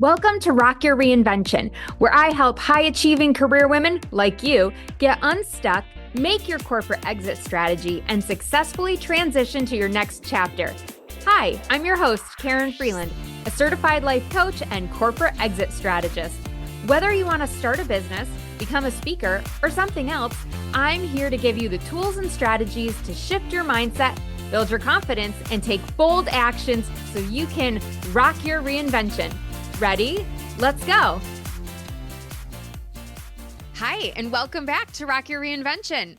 Welcome to Rock Your Reinvention, where I help high-achieving career women like you get unstuck, make your corporate exit strategy, and successfully transition to your next chapter. Hi, I'm your host, Karen Freeland, a certified life coach and corporate exit strategist. Whether you want to start a business, become a speaker, or something else, I'm here to give you the tools and strategies to shift your mindset, build your confidence, and take bold actions so you can rock your reinvention. Ready? Let's go. Hi, and welcome back to Rock Your Reinvention.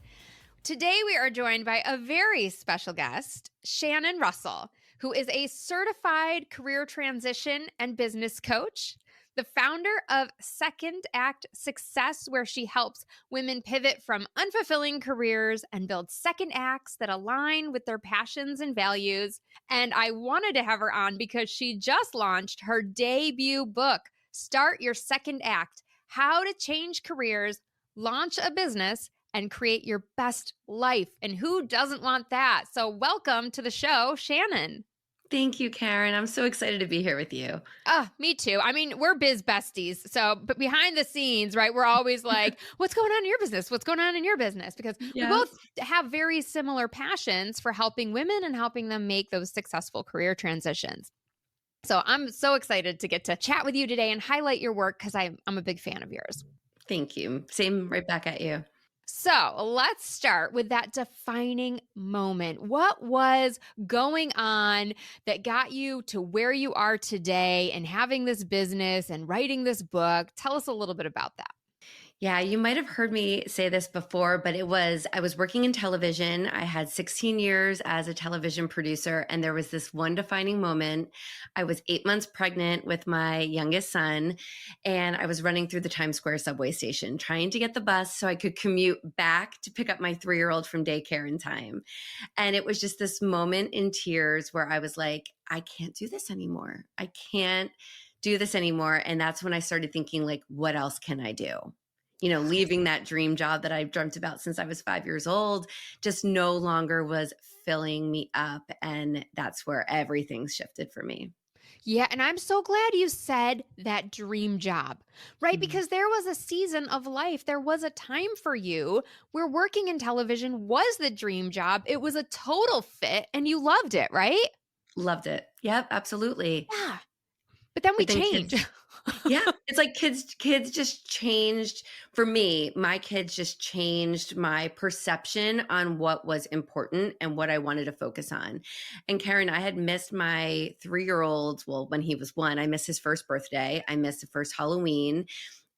Today, we are joined by a very special guest, Shannon Russell, who is a certified career transition and business coach, the founder of Second Act Success, where she helps women pivot from unfulfilling careers and build second acts that align with their passions and values. And I wanted to have her on because she just launched her debut book, Start Your Second Act: How to Change Careers, Launch a Business, and Create Your Best Life. And who doesn't want that? So welcome to the show, Shannon. Thank you, Karen. I'm so excited to be here with you. Me too. I mean, we're biz besties. So, but behind the scenes, right, we're always like, what's going on in your business? What's going on in your business? Because we both have very similar passions for helping women and helping them make those successful career transitions. So I'm so excited to get to chat with you today and highlight your work because I'm a big fan of yours. Thank you. Same right back at you. So let's start with that defining moment. What was going on that got you to where you are today and having this business and writing this book? Tell us a little bit about that. Yeah, you might have heard me say this before, but I was working in television. I had 16 years as a television producer, and there was this one defining moment. I was 8 months pregnant with my youngest son, and I was running through the Times Square subway station trying to get the bus so I could commute back to pick up my 3-year-old from daycare in time. And it was just this moment in tears where I was like, I can't do this anymore. I can't do this anymore. And that's when I started thinking, like, what else can I do? You know, leaving that dream job that I've dreamt about since I was 5 years old just no longer was filling me up. And that's where everything shifted for me. Yeah. And I'm so glad you said that dream job, right? Mhm. Because there was a season of life, there was a time for you where working in television was the dream job. It was a total fit and you loved it, right? Loved it. Yep, absolutely. Yeah. But then we But then change. kids, yeah, it's like kids just changed for me. My kids just changed my perception on what was important and what I wanted to focus on. And Karen, I had missed my 3-year-old. Well, when he was 1, I missed his first birthday. I missed the first Halloween.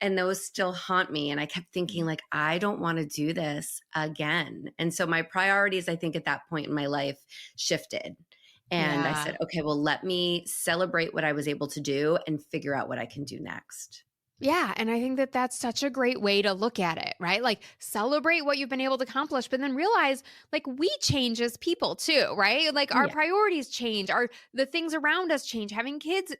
And those still haunt me. And I kept thinking, like, I don't want to do this again. And so my priorities, I think at that point in my life shifted. And I Yeah. said, okay, well, let me celebrate what I was able to do and figure out what I can do next. Yeah. And I think that that's such a great way to look at it, right? Like celebrate what you've been able to accomplish, but then realize like we change as people too, right? Like our Yeah. priorities change, the things around us change. Having kids,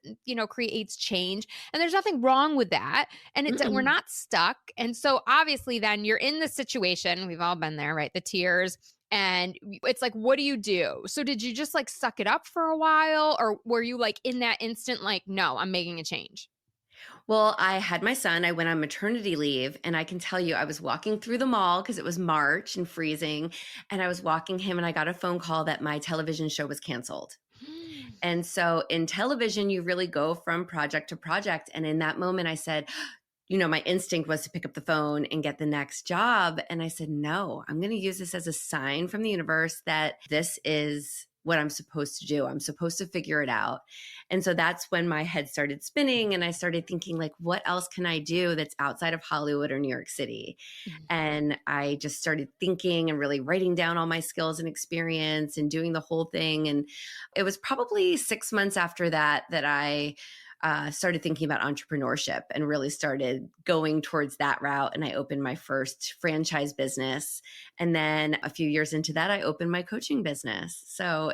creates change. And there's nothing wrong with that. And we're Mm-mm. not stuck. And so obviously then you're in this situation. We've all been there, right? The tears. And it's like, what do you do? So did you just like suck it up for a while? Or were you like in that instant, like, no, I'm making a change? Well, I had my son. I went on maternity leave, and I can tell you, I was walking through the mall because it was March and freezing. And I was walking him, and I got a phone call that my television show was canceled. And so in television, you really go from project to project. And in that moment, I said, my instinct was to pick up the phone and get the next job. And I said, no, I'm going to use this as a sign from the universe that this is what I'm supposed to do. I'm supposed to figure it out. And so that's when my head started spinning and I started thinking, like, what else can I do that's outside of Hollywood or New York City? And I just started thinking and really writing down all my skills and experience and doing the whole thing. And it was probably 6 months after that I started thinking about entrepreneurship and really started going towards that route. And I opened my first franchise business. And then a few years into that, I opened my coaching business. So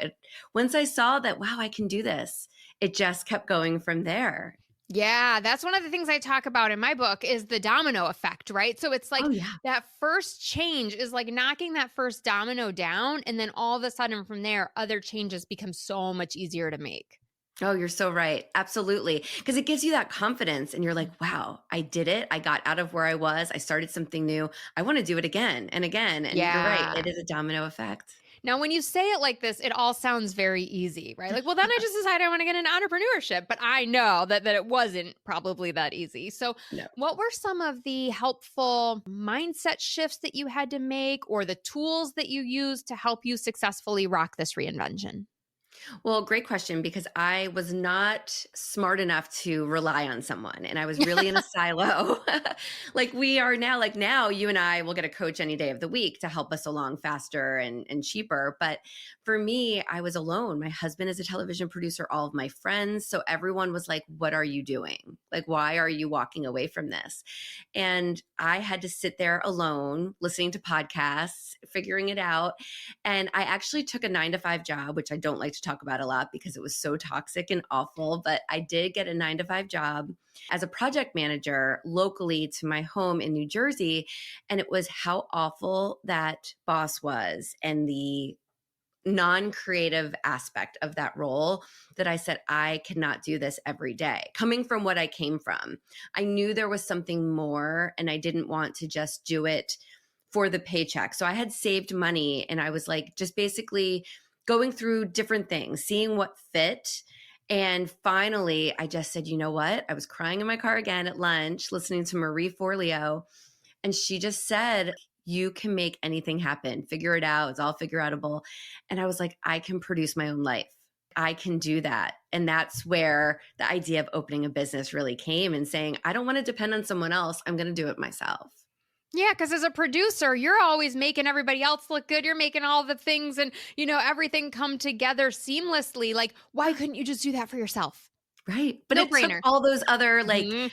once I saw that, wow, I can do this, it just kept going from there. Yeah, that's one of the things I talk about in my book is the domino effect, right? So it's like that first change is like knocking that first domino down. And then all of a sudden from there, other changes become so much easier to make. Oh, you're so right. Absolutely. Because it gives you that confidence and you're like, wow, I did it. I got out of where I was. I started something new. I want to do it again and again. And you're right. Yeah. It is a domino effect. Now, when you say it like this, it all sounds very easy, right? Like, well, then I just decided I want to get into entrepreneurship, but I know that it wasn't probably that easy. So, No. what were some of the helpful mindset shifts that you had to make, or the tools that you used to help you successfully rock this reinvention? Well, great question because I was not smart enough to rely on someone and I was really in a silo. Like we are now, like now you and I will get a coach any day of the week to help us along faster and cheaper. But for me, I was alone. My husband is a television producer, all of my friends. So everyone was like, what are you doing? Like, why are you walking away from this? And I had to sit there alone, listening to podcasts, figuring it out. And I actually took a 9 to 5 job, which I don't like to talk about a lot because it was so toxic and awful. But I did get a 9 to 5 job as a project manager locally to my home in New Jersey. And it was how awful that boss was and the non-creative aspect of that role that I said, I cannot do this every day. Coming from what I came from, I knew there was something more and I didn't want to just do it for the paycheck. So I had saved money and I was like, just basically going through different things, seeing what fit. And finally, I just said, you know what? I was crying in my car again at lunch, listening to Marie Forleo. And she just said, you can make anything happen. Figure it out. It's all figure outable. And I was like, I can produce my own life. I can do that. And that's where the idea of opening a business really came and saying, I don't want to depend on someone else. I'm going to do it myself. Yeah, because as a producer, you're always making everybody else look good. You're making all the things and, everything come together seamlessly. Like, why couldn't you just do that for yourself? Right. But No it took brainer. all those other Mhm.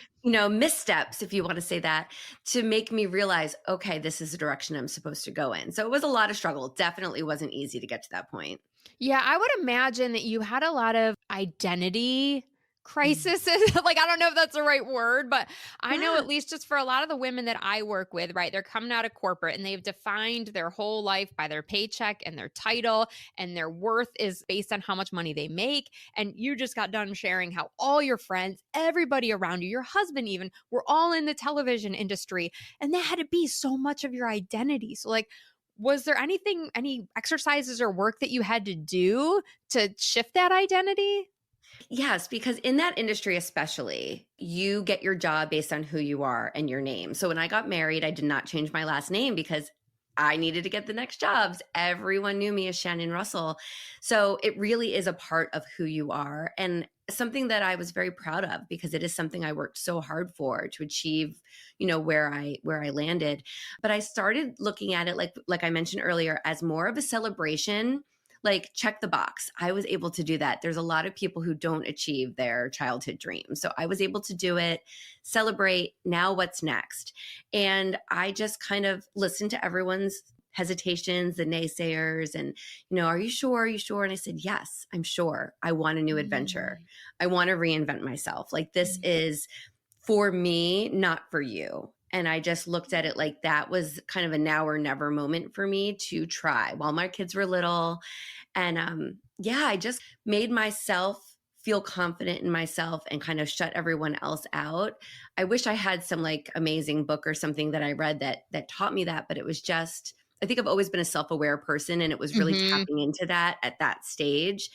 missteps, if you want to say that, to make me realize, okay, this is the direction I'm supposed to go in. So it was a lot of struggle. It definitely wasn't easy to get to that point. Yeah, I would imagine that you had a lot of identity Mm. crises. Like, I don't know if that's the right word, but I know Yeah. at least just for a lot of the women that I work with, right? They're coming out of corporate and they've defined their whole life by their paycheck and their title, and their worth is based on how much money they make. And you just got done sharing how all your friends, everybody around you, your husband even, were all in the television industry. And that had to be so much of your identity. So, like, was there any exercises or work that you had to do to shift that identity? Yes, because in that industry, especially, you get your job based on who you are and your name. So when I got married, I did not change my last name because I needed to get the next jobs. Everyone knew me as Shannon Russell. So it really is a part of who you are and something that I was very proud of because it is something I worked so hard for to achieve, where I landed. But I started looking at it like I mentioned earlier as more of a celebration, like check the box. I was able to do that. There's a lot of people who don't achieve their childhood dreams. So I was able to do it, celebrate. Now what's next? And I just kind of listened to everyone's hesitations, the naysayers, and, are you sure? Are you sure? And I said, yes, I'm sure. I want a new adventure. Mm, I want to reinvent myself. Like this mm. is for me, not for you. And I just looked at it like that was kind of a now or never moment for me to try while my kids were little. And yeah, I just made myself feel confident in myself and kind of shut everyone else out. I wish I had some like amazing book or something that I read that taught me that, but it was just I think I've always been a self-aware person and it was really Mhm. tapping into that at that stage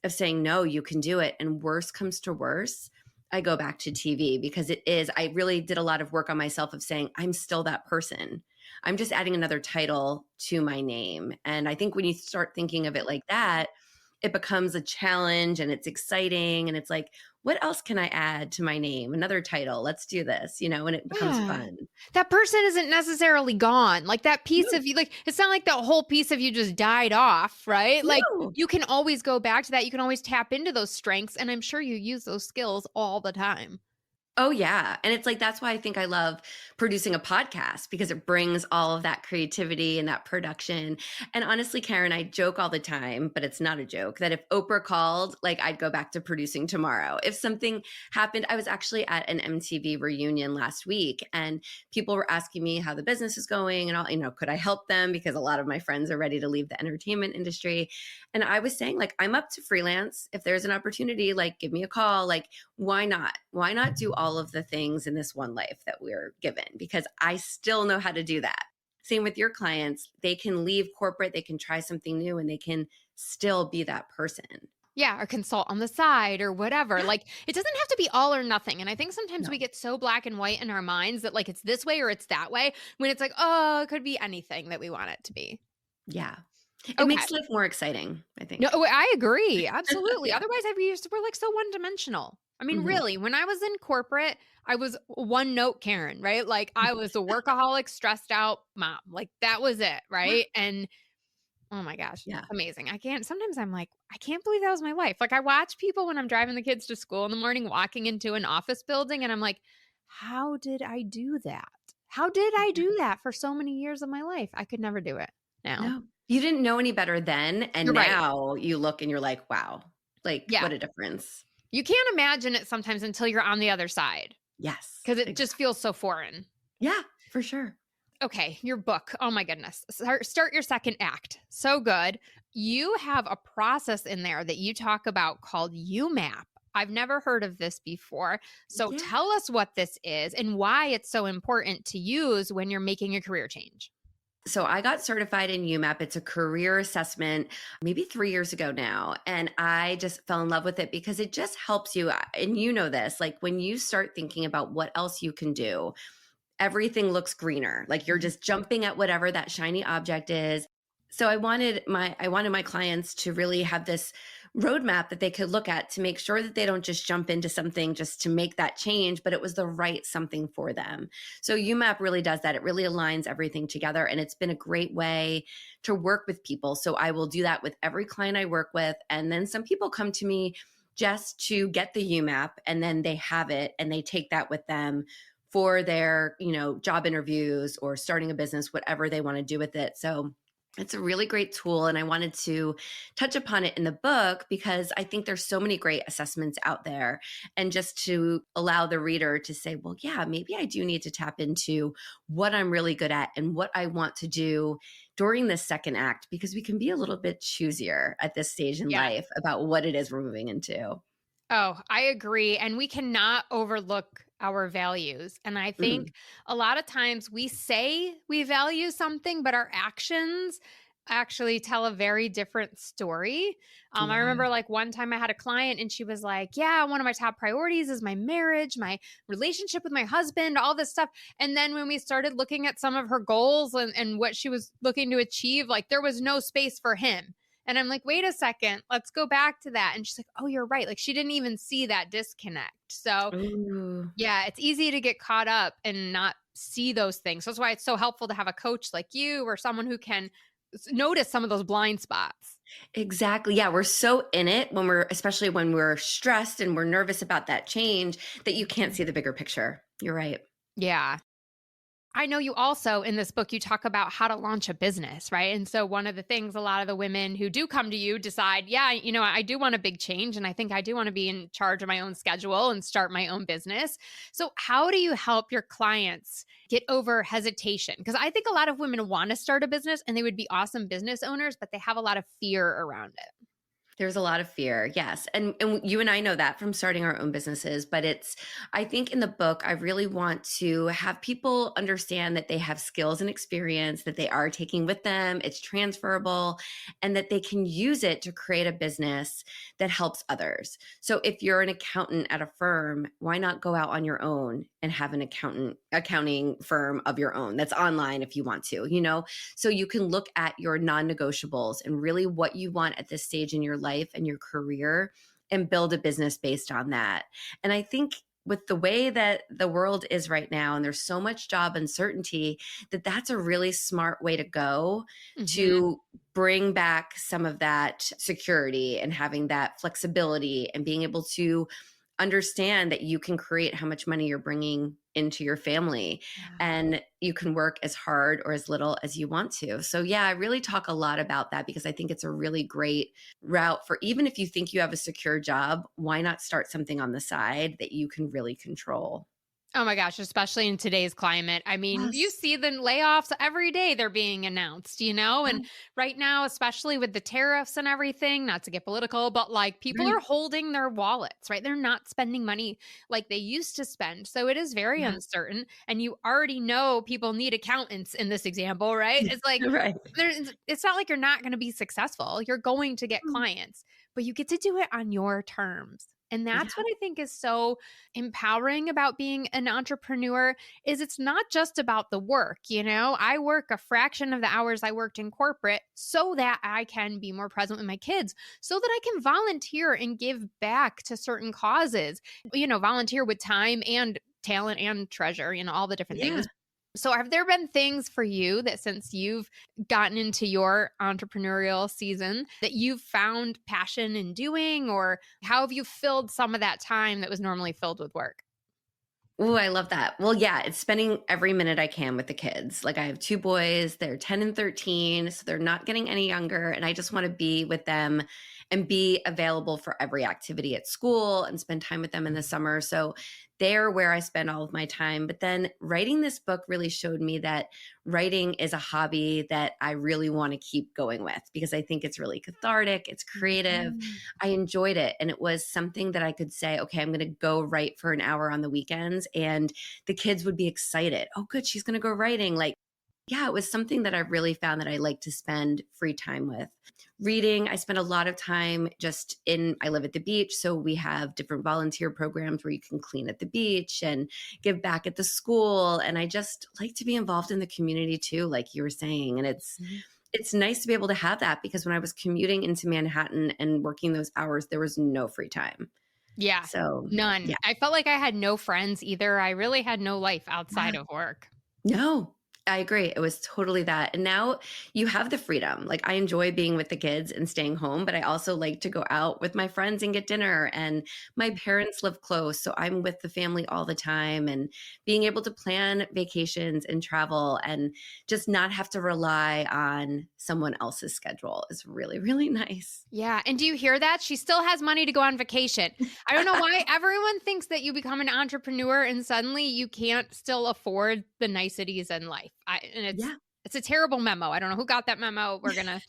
of saying no, you can do it and worst comes to worst, I go back to TV because I really did a lot of work on myself of saying I'm still that person. I'm just adding another title to my name. And I think when you start thinking of it like that, it becomes a challenge and it's exciting. And it's like, what else can I add to my name? Another title. Let's do this, and it becomes Yeah. fun. That person isn't necessarily gone. Like, that piece No, of you, like, it's not like that whole piece of you just died off, right? Like, no. you can always go back to that. You can always tap into those strengths, and I'm sure you use those skills all the time. Oh, yeah. And it's like, that's why I think I love producing a podcast because it brings all of that creativity and that production. And honestly, Karen, I joke all the time, but it's not a joke that if Oprah called, like I'd go back to producing tomorrow. If something happened, I was actually at an MTV reunion last week and people were asking me how the business is going and all, could I help them? Because a lot of my friends are ready to leave the entertainment industry. And I was saying, like, I'm up to freelance. If there's an opportunity, like, give me a call. Like, why not? Why not do all of the things in this one life that we're given? Because I still know how to do that. Same with your clients. They can leave corporate, they can try something new, and they can still be that person. Yeah, or consult on the side or whatever. Yeah. Like, it doesn't have to be all or nothing. And I think sometimes we No. get so black and white in our minds that like it's this way or it's that way when it's like, oh, it could be anything that we want it to be. Yeah. It Okay. makes life more exciting, I No, think. I agree. Absolutely. Yeah. Otherwise, we're like so one dimensional. I mean, Mhm. really, when I was in corporate, I was one note Karen, right? Like I was a workaholic, stressed out mom. Like that was it, Yeah. right? And oh my gosh, Yeah. it's amazing. I can't sometimes I'm like, I can't believe that was my life. Like I watch people when I'm driving the kids to school in the morning walking into an office building and I'm like, how did I do that? How did I do that for so many years of my life? I could never do it now. No. You didn't know any better then, and You're right. now you look and you're like, "Wow, like, Yeah. what a difference." You can't imagine it sometimes until you're on the other side Yes, because it just exactly. feels so foreign. Yeah, for sure. Okay, your book. Oh my goodness. Start your second act. So good. You have a process in there that you talk about called YouMap. I've never heard of this before. So Yeah. tell us what this is and why it's so important to use when you're making a career change. So I got certified in YouMap. It's a career assessment maybe 3 years ago now, and I just fell in love with it because it just helps you, and you know this, like, when you start thinking about what else you can do, everything looks greener. Like you're Mhm. just jumping at whatever that shiny object is. So I wanted my clients to really have this roadmap that they could look at to make sure that they don't just jump into something just to make that change, but it was the right something for them. So UMAP really does that. It really aligns everything together and it's been a great way to work with people. So I will do that with every client I work with and then some people come to me just to get the UMAP and then they have it and they take that with them for their, job interviews or starting a business, whatever they want to do with it. So it's a really great tool. And I wanted to touch upon it in the book because I think there's so many great assessments out there. And just to allow the reader to say, well, yeah, maybe I do need to tap into what I'm really good at and what I want to do during this second act, because we can be a little bit choosier at this stage in Yeah. life about what it is we're moving into. Oh, I agree. And we cannot overlook our values. And I think Mm, a lot of times we say we value something, but our actions actually tell a very different story. I yeah. remember like one time I had a client and she was like, yeah, one of my top priorities is my marriage, my relationship with my husband, all this stuff. And then when we started looking at some of her goals and what she was looking to achieve, like there was no space for him. And I'm like, wait a second, let's go back to that. And she's like, oh, you're right. Like she didn't even see that disconnect. So, Ooh. yeah, it's easy to get caught up and not see those things. That's why it's so helpful to have a coach like you or someone who can notice some of those blind spots. Exactly. Yeah, we're so in it when especially when we're stressed and we're nervous about that change that you can't see the bigger picture. You're right. Yeah. I know you also in this book you talk about how to launch a business, right? And so one of the things a lot of the women who do come to you decide, yeah, I do want a big change and I think I do want to be in charge of my own schedule and start my own business. So how do you help your clients get over hesitation? Because I think a lot of women want to start a business and they would be awesome business owners, but they have a lot of fear around it. There's a lot of fear, yes, and you and I know that from starting our own businesses, but I think in the book, I really want to have people understand that they have skills and experience that they are taking with them, it's transferable, and that they can use it to create a business that helps others. So if you're an accountant at a firm, why not go out on your own and have an accounting firm of your own that's online if you want to, so you can look at your non-negotiables and really what you want at this stage in your life and your career and build a business based on that. And I think with the way that the world is right now and there's so much job uncertainty that that's a really smart way to go Mhm. to bring back some of that security and having that flexibility and being able to understand that you can create how much money you're bringing into your family, Yeah. and you can work as hard or as little as you want to. So yeah, I really talk a lot about that because I think it's a really great route for, even if you think you have a secure job, why not start something on the side that you can really control? Oh my gosh, especially in today's climate. I mean, you Yes. see the layoffs every day they're being announced, you know? And Yes. right now, especially with the tariffs and everything, not to get political, but like people are Right. holding their wallets, right? They're not spending money like they used to spend. So it is very Yeah. uncertain. And you already know people need accountants in this example, right? It's like, Right. it's not like you're not going to be successful. You're going to get clients, but you get to do it on your terms. And that's Yeah. what I think is so empowering about being an entrepreneur is it's not just about the work, you know? I work a fraction of the hours I worked in corporate so that I can be more present with my kids, so that I can volunteer and give back to certain causes. You know, volunteer with time and talent and treasure, you know, all the different Yeah. things. So, have there been things for you that since you've gotten into your entrepreneurial season that you've found passion in doing, or how have you filled some of that time that was normally filled with work? Ooh, I love that. Well, yeah, it's spending every minute I can with the kids. Like I have 2 boys, they're 10 and 13, so they're not getting any younger, and I just wanna be with them and be available for every activity at school and spend time with them in the summer. So they're where I spend all of my time. But then writing this book really showed me that writing is a hobby that I really wanna keep going with because I think it's really cathartic, it's creative. Mhm. I enjoyed it, and it was something that I could say, "Okay, I'm gonna go write for an hour on the weekends," and the kids would be excited. "Oh, good, she's gonna go writing." Like, yeah, it was something that I really found that I like to spend free time with. Reading, I spend a lot of time just in I live at the beach, so we have different volunteer programs where you can clean at the beach and give back at the school, and I just like to be involved in the community too, like you were saying, and Mhm. it's nice to be able to have that because when I was commuting into Manhattan and working those hours, there was no free time. Yeah, So, none. yeah. I felt like I had no friends either. I really had no life outside of work. No, I agree. It was totally that. And now you have the freedom. Like I enjoy being with the kids and staying home, but I also like to go out with my friends and get dinner. And my parents live close, so I'm with the family all the time and being able to plan vacations and travel and just not have to rely on someone else's schedule is really, really nice. Yeah, and do you hear that? She still has money to go on vacation. I don't know why everyone thinks that you become an entrepreneur and suddenly you can't still afford the niceties in life. And Yeah. it's a terrible memo. I don't know who got that memo. We're going to,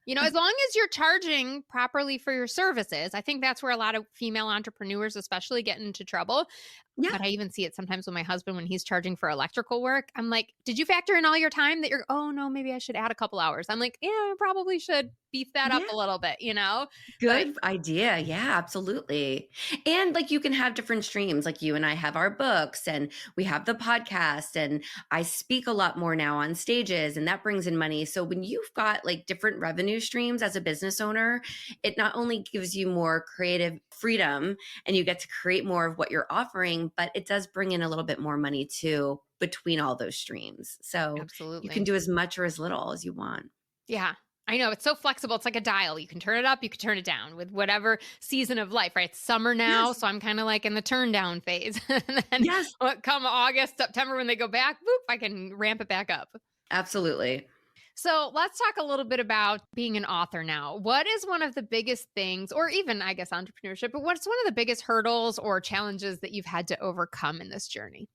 you know, as long as you're charging properly for your services, I think that's where a lot of female entrepreneurs especially get into trouble. Yeah. But I even see it sometimes with my husband when he's charging for electrical work. I'm like, "Did you factor in all your time that you're oh, no, maybe I should add a couple hours." I'm like, "Yeah, I probably should beef that up Yeah. a little bit," you know? But Good idea. Yeah, absolutely. And like you can have different streams. Like you and I have our books and we have the podcast and I speak a lot more now on stages and that brings in money. So when you've got like different revenue streams as a business owner, it not only gives you more creative freedom and you get to create more of what you're offering, but it does bring in a little bit more money too between all those streams. So you can absolutely. do as much or as little as you want. Yeah. I know, it's so flexible. It's like a dial. You can turn it up, you can turn it down with whatever season of life, right? It's summer now, Yes. so I'm kinda like in the turn down phase. And then Yes. come August, September when they go back, boop, I can ramp it back up. Absolutely. So let's talk a little bit about being an author now. What is one of the biggest things, or even, I guess, entrepreneurship, but what's one of the biggest hurdles or challenges that you've had to overcome in this journey?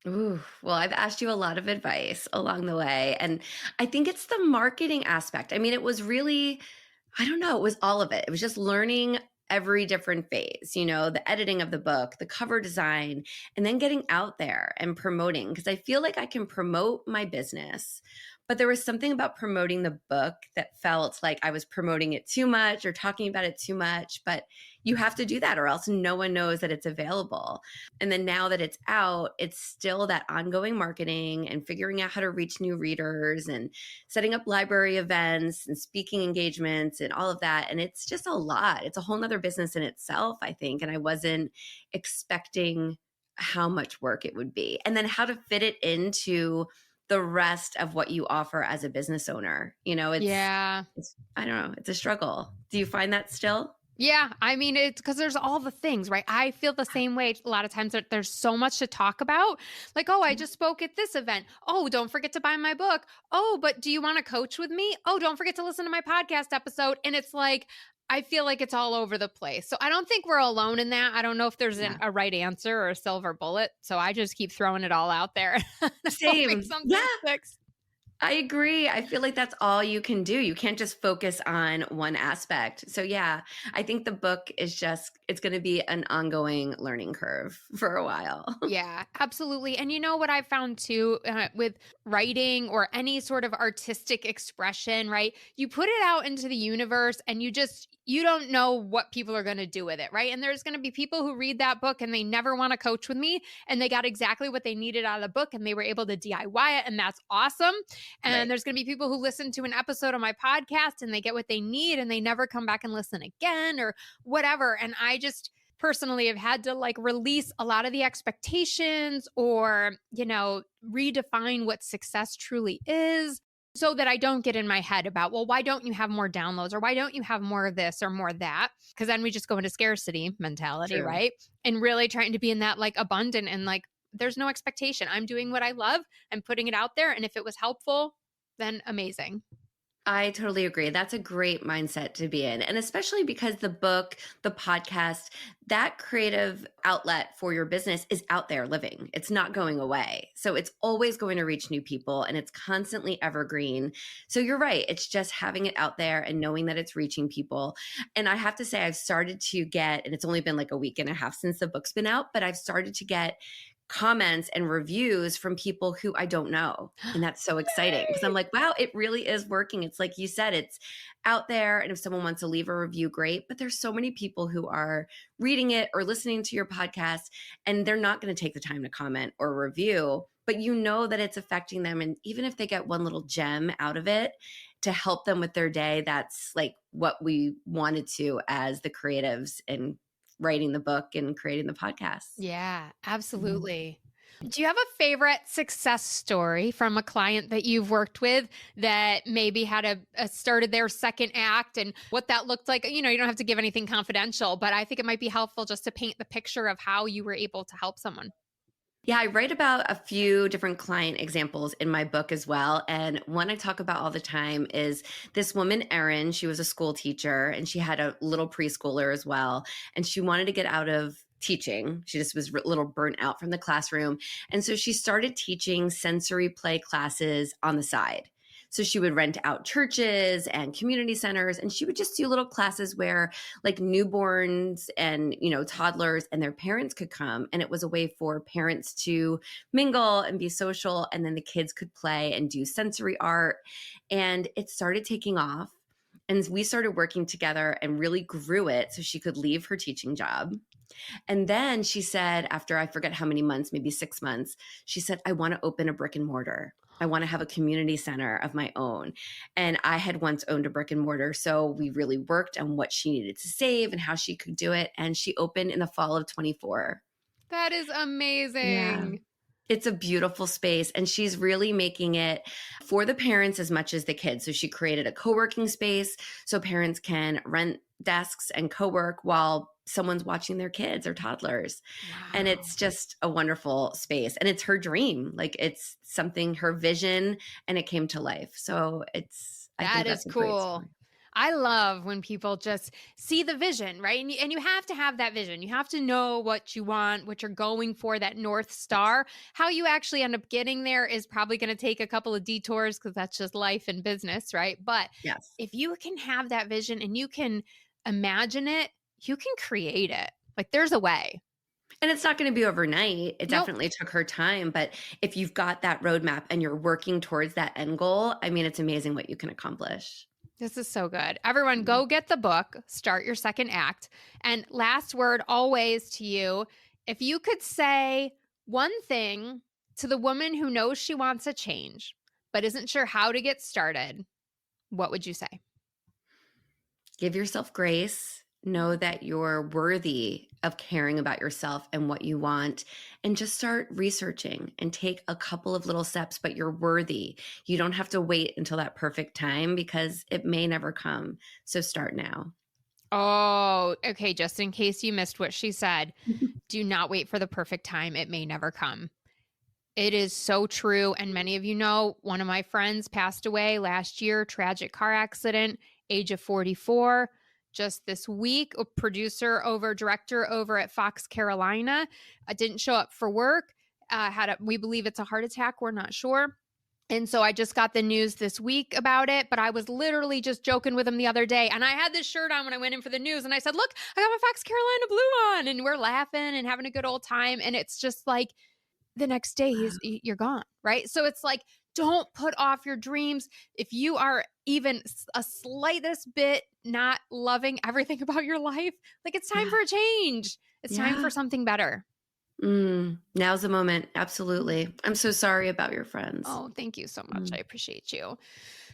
Ooh, well, I've asked you a lot of advice along the way. And I think it's the marketing aspect. I mean, it was really, I don't know, it was all of it. It was just learning every different phase, the editing of the book, the cover design, and then getting out there and promoting. Because I feel like I can promote my business, but there was something about promoting the book that felt like I was promoting it too much or talking about it too much. But you have to do that or else no one knows that it's available. And then now that it's out, it's still that ongoing marketing and figuring out how to reach new readers and setting up library events and speaking engagements and all of that. And it's just a lot. It's a whole nother business in itself, I think. And I wasn't expecting how much work it would be. And then how to fit it into the rest of what you offer as a business owner. Yeah. It's I don't know, it's a struggle. Do you find that still? Yeah, I mean, it's because there's all the things, right? I feel the same way a lot of times that there's so much to talk about. Like, oh, I just spoke at this event. Oh, don't forget to buy my book. Oh, but do you want to coach with me? Oh, don't forget to listen to my podcast episode. And it's like, I feel like it's all over the place. So I don't think we're alone in that. I don't know if there's Yeah. a right answer or a silver bullet. So I just keep throwing it all out there. Hoping Same. Yeah. something sticks. I agree. I feel like that's all you can do. You can't just focus on one aspect. So yeah, I think the book is just it's going to be an ongoing learning curve for a while. Yeah, absolutely. And you know what I found too with writing or any sort of artistic expression, right? You put it out into the universe and you don't know what people are going to do with it, right? And there's going to be people who read that book and they never want to coach with me and they got exactly what they needed out of the book and they were able to DIY it and that's awesome. And Right. there's going to be people who listen to an episode of my podcast and they get what they need and they never come back and listen again or whatever. And I just personally have had to like release a lot of the expectations or, redefine what success truly is so that I don't get in my head about, well, why don't you have more downloads or why don't you have more of this or more of that? Because then we just go into scarcity mentality, True. right? And really trying to be in that like abundant and like, there's no expectation. I'm doing what I love. I'm putting it out there. And if it was helpful, then amazing. I totally agree. That's a great mindset to be in. And especially because the book, the podcast, that creative outlet for your business is out there living. It's not going away. So it's always going to reach new people and it's constantly evergreen. So you're right. It's just having it out there and knowing that it's reaching people. And I have to say, I've started to get, and it's only been like a week and a half since the book's been out, but I've started to get comments and reviews from people who I don't know. And that's so exciting because I'm like, wow, it really is working. It's like you said, it's out there. And if someone wants to leave a review, great. But there's so many people who are reading it or listening to your podcast and they're not going to take the time to comment or review, but you know that it's affecting them. And even if they get one little gem out of it to help them with their day, that's like what we wanted to as the creatives in writing the book and creating the podcast. Yeah, absolutely. Do you have a favorite success story from a client that you've worked with that maybe had started their second act and what that looked like? You don't have to give anything confidential, but I think it might be helpful just to paint the picture of how you were able to help someone. Yeah, I write about a few different client examples in my book as well. And one I talk about all the time is this woman, Erin. She was a school teacher and she had a little preschooler as well. And she wanted to get out of teaching. She just was a little burnt out from the classroom. And so she started teaching sensory play classes on the side. So she would rent out churches and community centers, and she would just do little classes where like newborns and, toddlers and their parents could come. And it was a way for parents to mingle and be social. And then the kids could play and do sensory art. And it started taking off. And we started working together and really grew it so she could leave her teaching job. And then she said, after I forget how many months, maybe 6 months, she said, I want to open a brick and mortar. I want to have a community center of my own. And I had once owned a brick and mortar. So we really worked on what she needed to save and how she could do it. And she opened in the fall of 24. That is Yeah. amazing. It's a beautiful space and she's really making it for the parents as much as the kids. So she created a co-working space so parents can rent desks and co-work while someone's watching their kids or toddlers. And Wow. it's just a wonderful space and it's her dream. Like it's something, her vision, and it came to life. So I think That is that's a great cool. story. I love when people just see the vision, right? And you have to have that vision. You have to know what you want, what you're going for, that North Star. How you actually end up getting there is probably going to take a couple of detours because that's just life and business, right? But Yes. if you can have that vision and you can imagine it, you can create it. Like there's a way. And it's not going to be overnight. It Nope. definitely took her time. But if you've got that roadmap and you're working towards that end goal, I mean, it's amazing what you can accomplish. This is so good. Everyone, go get the book, start your second act. And last word always to you, if you could say one thing to the woman who knows she wants a change, but isn't sure how to get started, what would you say? Give yourself grace. Know that you're worthy of caring about yourself and what you want, and just start researching and take a couple of little steps, but you're worthy. You don't have to wait until that perfect time because it may never come. So start now. Oh, okay. Just in case you missed what she said, do not wait for the perfect time. It may never come. It is so true. And many of you know, one of my friends passed away last year, tragic car accident, age of 44. Just this week, a director over at Fox Carolina didn't show up for work. We believe it's a heart attack. We're not sure. And so I just got the news this week about it, but I was literally just joking with him the other day. And I had this shirt on when I went in for the news. And I said, look, I got my Fox Carolina blue on. And we're laughing and having a good old time. And it's just like the next day you're gone, right? So it's like, don't put off your dreams. If you are even a slightest bit not loving everything about your life, like it's time for a change. It's time for something better. Now's the moment. Absolutely. I'm so sorry about your friends. Oh, thank you so much. I appreciate you.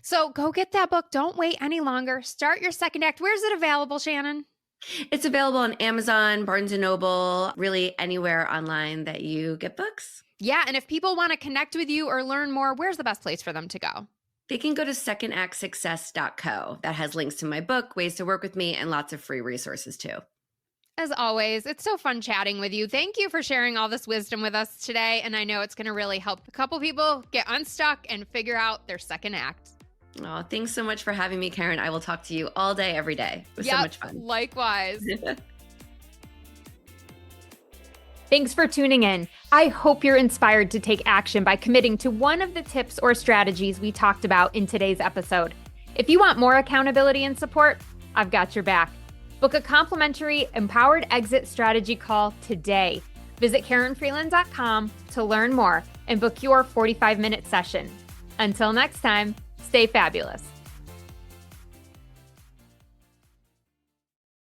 So go get that book. Don't wait any longer. Start your second act. Where's it available, Shannon? It's available on Amazon, Barnes & Noble, really anywhere online that you get books. Yeah. And if people want to connect with you or learn more, where's the best place for them to go? They can go to secondactsuccess.co. That has links to my book, ways to work with me, and lots of free resources too. As always, it's so fun chatting with you. Thank you for sharing all this wisdom with us today. And I know it's going to really help a couple people get unstuck and figure out their second act. Oh, thanks so much for having me, Karen. I will talk to you all day, every day. It was so much fun. Likewise. Thanks for tuning in. I hope you're inspired to take action by committing to one of the tips or strategies we talked about in today's episode. If you want more accountability and support, I've got your back. Book a complimentary Empowered Exit Strategy call today. Visit KarenFreeland.com to learn more and book your 45-minute session. Until next time, stay fabulous.